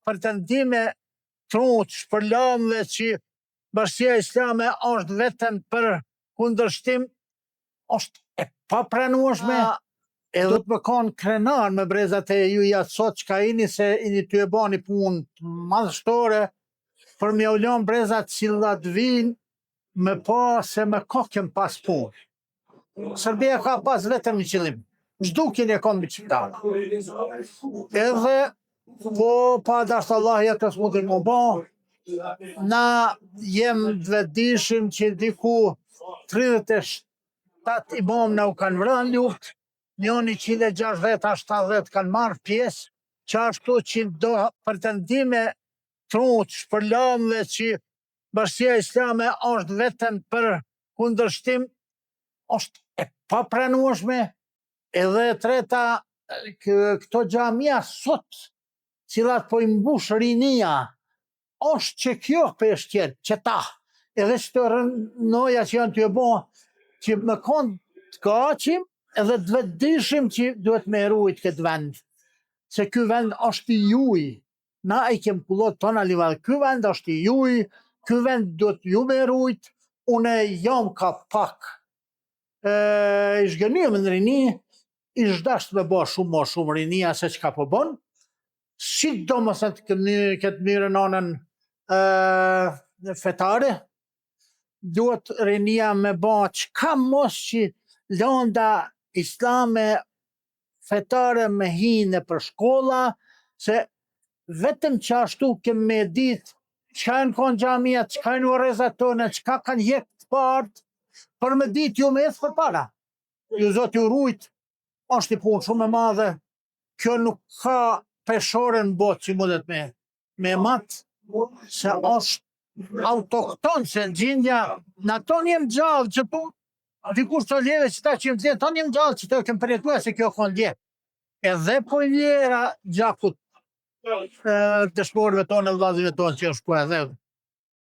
pretendime truç për lëndë që Bashkia Islame është vetëm për kundërshtim, është e papranueshme. Edhe të më kanë krenar me brezat e ju jatë sot që ka ini se ini të e bani punë madhështore për me u lënë brezat cilat vinë me pa se me kokën pas punë. Serbia ka pas vetëm një qëllim, zhdukjen e kanë me qiptarë. Edhe po pa dashtë Allah jetës mundin më ba, na jem vetëdijshëm që diku 37 imam na u kanë vrënë luftë, njoni 160-70 kanë marrë pjesë, që ashtu që do pretendime truç për lëndë që Bashkia Islame është vetëm për kundërshtim, është e papranueshme. Edhe e treta, këto xhamia sot, cilat po i mbush rinia, është që kjo peshqer, që ta, edhe që të rënoja që janë të e bo, që më konë të kaqim, edhe të vetëdijshëm që duhet me rujt këtë vend. Se ky vend është i juj. Na i kem kullot tona livadë. Ky vend është i juj, ky vend duhet ju me rujt, une jam ka pak. I shgënjëm në rini, i shdasht me bo shumë më shumë rinia se që ka po bon, si do më thëtë këtë mirë nënën fetare, duhet rinia me bo që ka mos që lënda islame fetare me hinë për shkolla, se vetëm që ashtu kemë me ditë qka në konë gjamia, qka në urezat tonë, qka kanë jekë të partë, për me ditë ju me ethë për para. Ju zotë ju rujtë, është i punë shumë e madhe, kjo nuk ka peshore në botë që mundet me matë, se është autokton, se në gjindja, në tonë jem gjallë që tu, dikush të ljeve që ta që jem të tonë jem gjallë që të kem përjetua se kjo konë lje. Edhe po ljera gjakut dëshmorëve tonë e vllazëve tonë që është po edhe.